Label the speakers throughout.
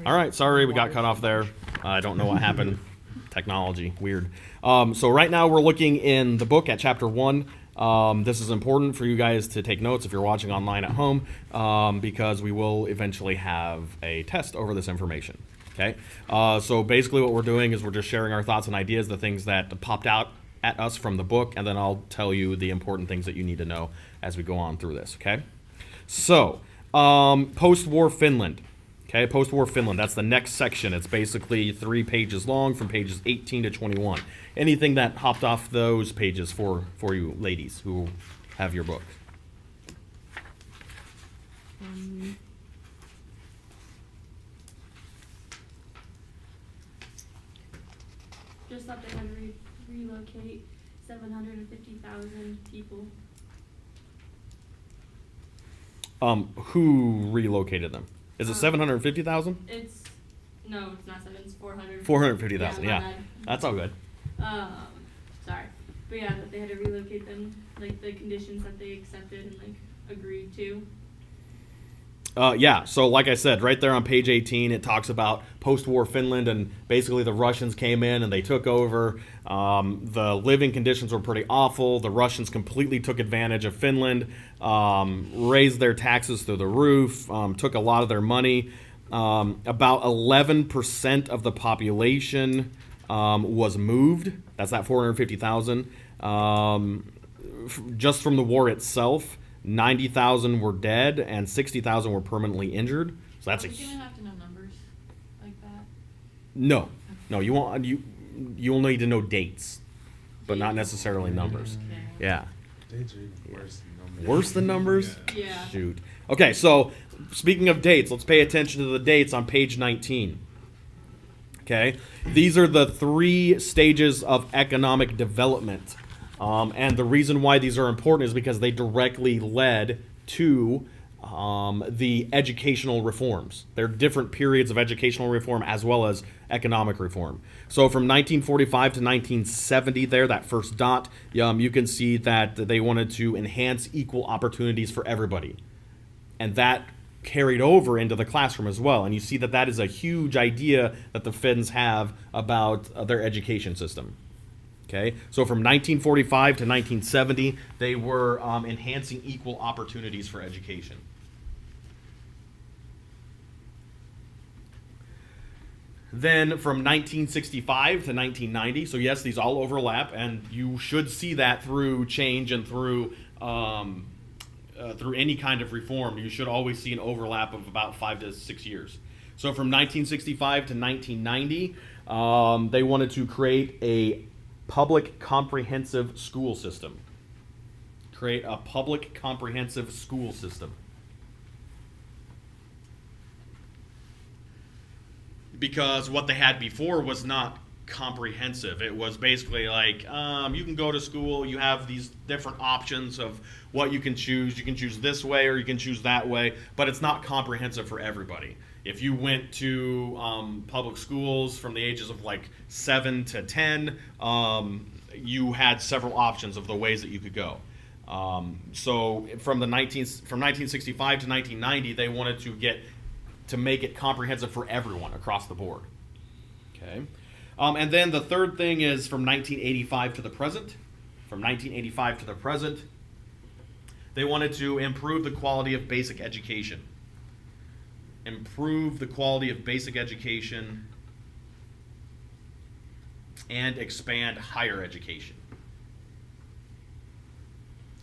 Speaker 1: All right, sorry we got cut off there. I don't know what happened. Technology, weird. So right now we're looking in the book at chapter 1. This is important for you guys to take notes if you're watching online at home, because we will eventually have a test over this information. Okay, so basically what we're doing is we're just sharing our thoughts and ideas, the things that popped out at us from the book, and then I'll tell you the important things that you need to know as we go on through this, okay? So, post-war Finland. Okay, post-war Finland, that's the next section. It's basically 3 pages long from pages 18 to 21. Anything that hopped off those pages for you ladies who have your book?
Speaker 2: Just that they had to relocate 750,000 people.
Speaker 1: Who relocated them? Is it 750,000?
Speaker 2: No, it's not 7, it's 400.
Speaker 1: 450,000, yeah. That's all good.
Speaker 2: Sorry. But yeah, that they had to relocate them, like the conditions that they accepted and like agreed to.
Speaker 1: Yeah, so like I said, right there on page 18, it talks about post-war Finland, and basically the Russians came in and they took over. The living conditions were pretty awful. The Russians completely took advantage of Finland, raised their taxes through the roof, took a lot of their money. About 11% of the population was moved. That's that 450,000. Just from the war itself. 90,000 were dead and 60,000 were permanently injured. So that's
Speaker 3: you don't have to know numbers like that.
Speaker 1: No, you won't. You'll need to know dates, but not necessarily numbers.
Speaker 3: Okay.
Speaker 1: Yeah.
Speaker 4: Dates are even worse than numbers.
Speaker 1: Worse than numbers?
Speaker 2: Yeah.
Speaker 1: Shoot. Okay, so speaking of dates, let's pay attention to the dates on page 19. Okay, these are the 3 stages of economic development. And the reason why these are important is because they directly led to the educational reforms. They're different periods of educational reform as well as economic reform. So from 1945 to 1970 there, that first dot, you can see that they wanted to enhance equal opportunities for everybody. And that carried over into the classroom as well. And you see that that is a huge idea that the Finns have about their education system. Okay, so from 1945 to 1970, they were enhancing equal opportunities for education. Then from 1965 to 1990, so yes, these all overlap, and you should see that through change and through any kind of reform. You should always see an overlap of about 5 to 6 years. So from 1965 to 1990, they wanted to create a public comprehensive school system. Create a public comprehensive school system. Because what they had before was not comprehensive. It was basically like, you can go to school, you have these different options of what you can choose. You can choose this way or you can choose that way, but it's not comprehensive for everybody. If you went to public schools from the ages of like 7 to 10, you had several options of the ways that you could go. So from 1965 to 1990, they wanted to make it comprehensive for everyone across the board. Okay, and then the third thing is from 1985 to the present. From 1985 to the present, they wanted to improve the quality of basic education. Improve the quality of basic education and expand higher education.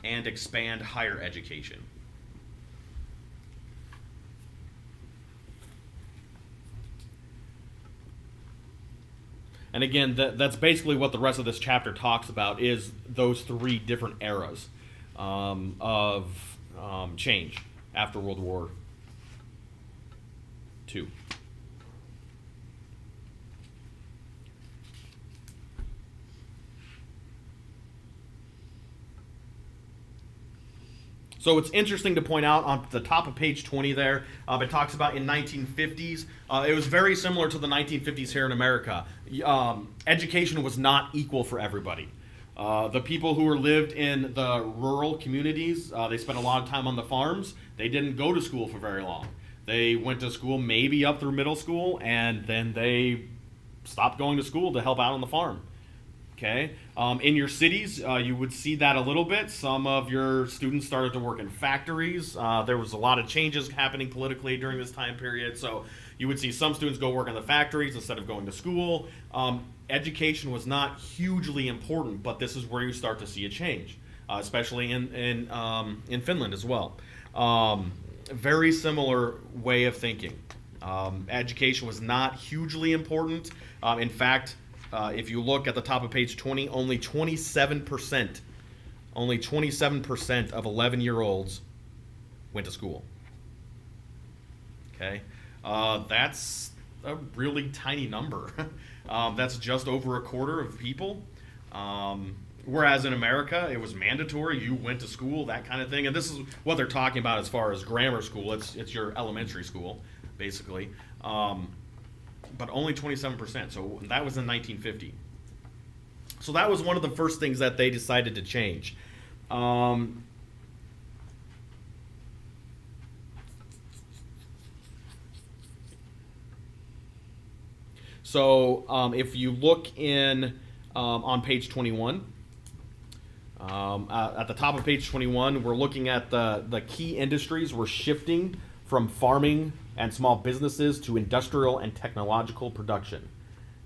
Speaker 1: And expand higher education. And again, that's basically what the rest of this chapter talks about, is those 3 different eras of change after World War II. So it's interesting to point out on the top of page 20 there, it talks about in 1950s. It was very similar to the 1950s here in America. Education was not equal for everybody. The people who lived in the rural communities, they spent a lot of time on the farms. They didn't go to school for very long. They went to school maybe up through middle school, and then they stopped going to school to help out on the farm. Okay, in your cities, you would see that a little bit. Some of your students started to work in factories. There was a lot of changes happening politically during this time period, so you would see some students go work in the factories instead of going to school. Education was not hugely important, but this is where you start to see a change, especially in Finland as well. Very similar way of thinking. Education was not hugely important. In fact, if you look at the top of page 20, only 27% of 11-year-olds went to school. Okay, that's a really tiny number. That's just over a quarter of people. Whereas in America, it was mandatory. You went to school, that kind of thing. And this is what they're talking about as far as grammar school. It's your elementary school, basically. But only 27%. So that was in 1950. So that was one of the first things that they decided to change. So if you look on page 21, at the top of page 21, we're looking at the key industries. We're shifting from farming and small businesses to industrial and technological production.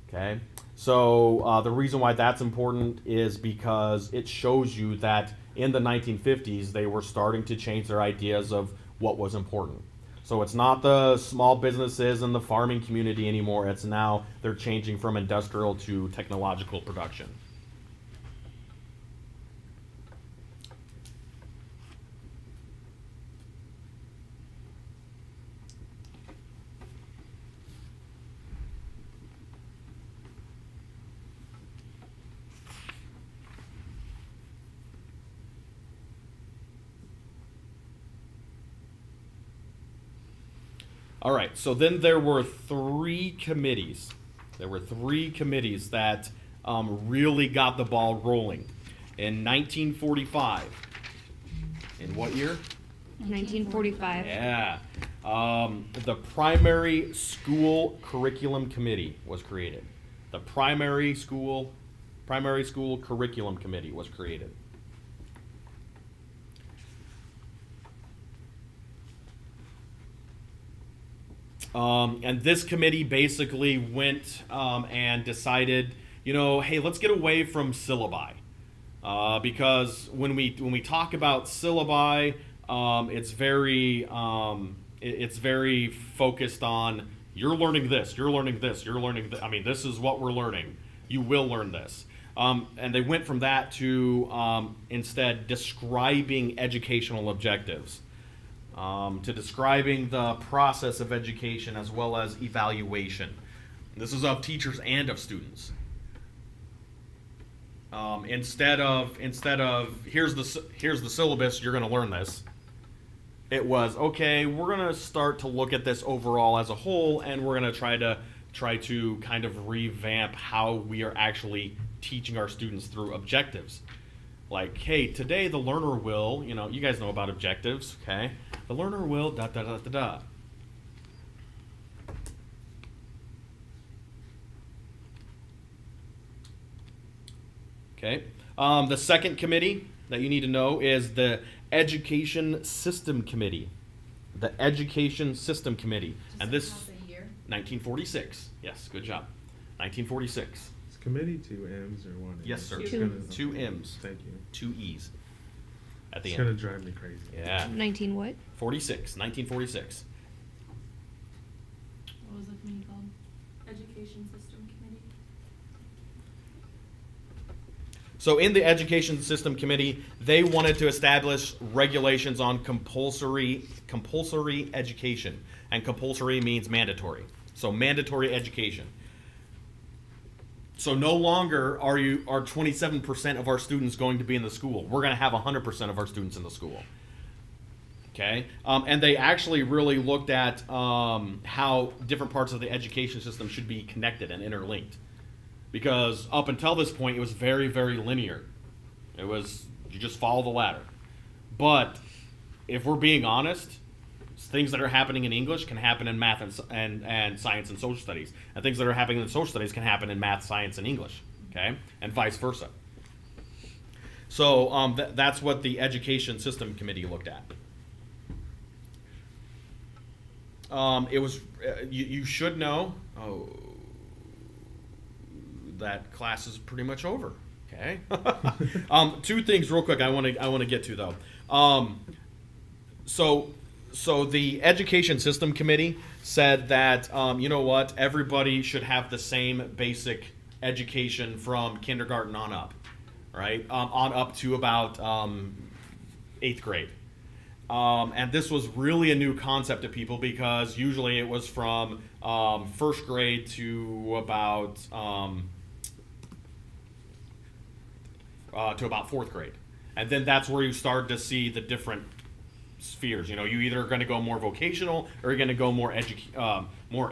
Speaker 1: Okay, so the reason why that's important is because it shows you that in the 1950s they were starting to change their ideas of what was important. So it's not the small businesses and the farming community anymore. It's now they're changing from industrial to technological production. All right, so then there were three committees. There were three committees that really got the ball rolling. In 1945, in what year?
Speaker 5: 1945.
Speaker 1: Yeah. The Primary School Curriculum Committee was created. The Primary School Curriculum Committee was created. And this committee basically went and decided, hey, let's get away from syllabi, because when we talk about syllabi, it's very focused on you're learning this, you're learning this, you're learning this. I mean, this is what we're learning. You will learn this. And they went from that to instead describing educational objectives. To describing the process of education as well as evaluation. This is of teachers and of students. Instead of here's the syllabus, you're going to learn this. It was okay. We're going to start to look at this overall as a whole, and we're going to try to kind of revamp how we are actually teaching our students through objectives. Like, hey, today the learner will, you guys know about objectives, okay? The learner will, da da da da da. Okay. The second committee that you need to know is the Education System Committee. The Education System Committee. And this, 1946. Yes, good job. 1946.
Speaker 4: Committee, two M's or one M?
Speaker 1: Yes, sir.
Speaker 4: Two
Speaker 1: M's.
Speaker 4: Thank you.
Speaker 1: Two E's at the
Speaker 4: It's
Speaker 1: end.
Speaker 4: gonna drive me crazy.
Speaker 1: Yeah.
Speaker 5: 19 what?
Speaker 1: 1946.
Speaker 3: What was the committee called?
Speaker 2: Education System Committee.
Speaker 1: So in the Education System Committee, they wanted to establish regulations on compulsory education. And compulsory means mandatory. So mandatory education. So no longer are 27% of our students going to be in the school. We're going to have 100% of our students in the school. Okay? And they actually really looked at how different parts of the education system should be connected and interlinked. Because up until this point, it was very, very linear. It was, you just follow the ladder. But if we're being honest, things that are happening in English can happen in math and science and social studies, and things that are happening in social studies can happen in math, science, and English. Okay, and vice versa. So that's what the Education System Committee looked at. It was you should know that class is pretty much over. Okay. Two things real quick I want to get to though. So the Education System Committee said that you know what, everybody should have the same basic education from kindergarten on up, right? On up to about 8th grade. And this was really a new concept to people because usually it was from 1st grade to about 4th grade. And then that's where you start to see the different spheres. You know, you either are going to go more vocational or you're going to go more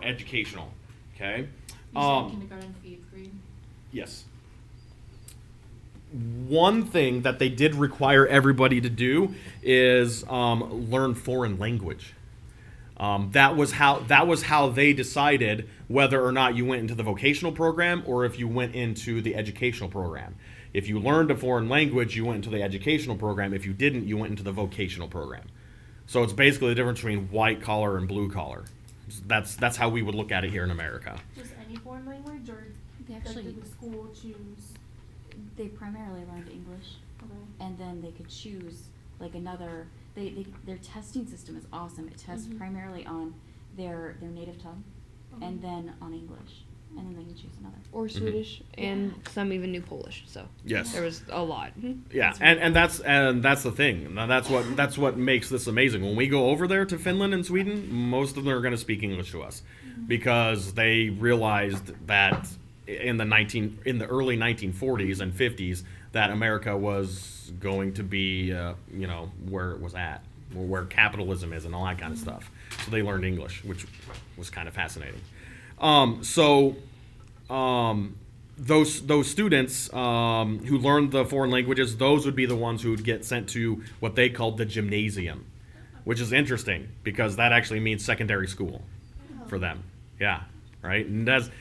Speaker 1: educational. Okay?
Speaker 3: You said kindergarten to 8th grade?
Speaker 1: Yes. One thing that they did require everybody to do is learn foreign language. That was how they decided whether or not you went into the vocational program or if you went into the educational program. If you learned a foreign language, you went into the educational program. If you didn't, you went into the vocational program. So it's basically the difference between white collar and blue collar. That's how we would look at it here in America.
Speaker 6: Just any foreign language, or
Speaker 5: They
Speaker 6: does
Speaker 5: actually,
Speaker 6: the school choose?
Speaker 5: they primarily learned English,
Speaker 6: Okay.
Speaker 5: and then they could choose like another. Their testing system is awesome. It tests
Speaker 6: Mhm.
Speaker 5: primarily on their native tongue, and
Speaker 6: Okay.
Speaker 5: then on English, and then they can choose another.
Speaker 7: Or Swedish, and some even knew Polish. So
Speaker 1: Yes.
Speaker 7: there was a lot.
Speaker 1: Yeah, and that's the thing. Now that's what makes this amazing. When we go over there to Finland and Sweden, most of them are going to speak English to us because they realized that in the early 1940s and 50s that America was going to be where it was at, where capitalism is and all that kind of stuff. So they learned English, which was kind of fascinating. Those students who learned the foreign languages, those would be the ones who would get sent to what they called the gymnasium, which is interesting because that actually means secondary school for them. Yeah, right? And that's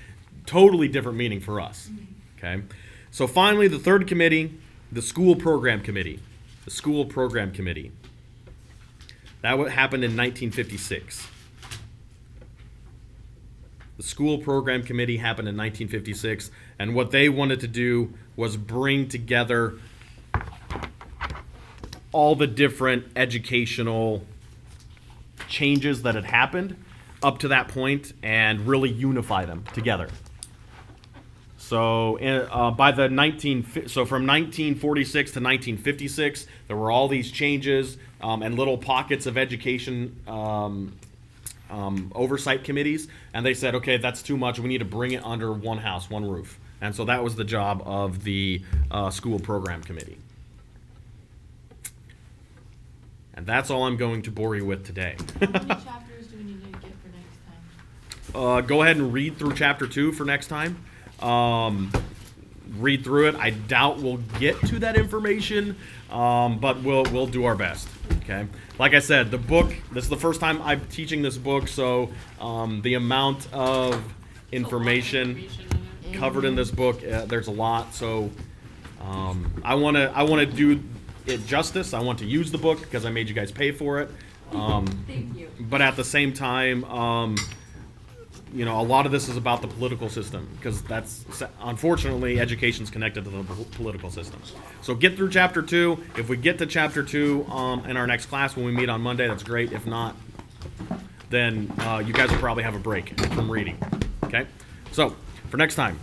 Speaker 1: totally different meaning for us. Okay? So finally, the third committee, the School Program Committee. The School Program Committee. That happened in 1956. The School Program Committee happened in 1956, and what they wanted to do was bring together all the different educational changes that had happened up to that point and really unify them together. So from 1946 to 1956, there were all these changes and little pockets of education oversight committees, and they said, okay, that's too much. We need to bring it under one house, one roof. And so that was the job of the School Program Committee. And that's all I'm going to bore you with today.
Speaker 3: How many chapters do we need to get for next time?
Speaker 1: Go ahead and read through chapter 2 for next time. Read through it. I doubt we'll get to that information, but we'll do our best. Okay. Like I said, the book. This is the first time I'm teaching this book, so the amount of information covered in this book, there's a lot. So I want to do it justice. I want to use the book because I made you guys pay for it.
Speaker 5: Thank you.
Speaker 1: But at the same time, a lot of this is about the political system because that's, unfortunately, education's connected to the political system. So get through chapter 2. If we get to chapter 2 in our next class when we meet on Monday, that's great. If not, then you guys will probably have a break from reading. Okay? So for next time,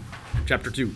Speaker 1: chapter 2.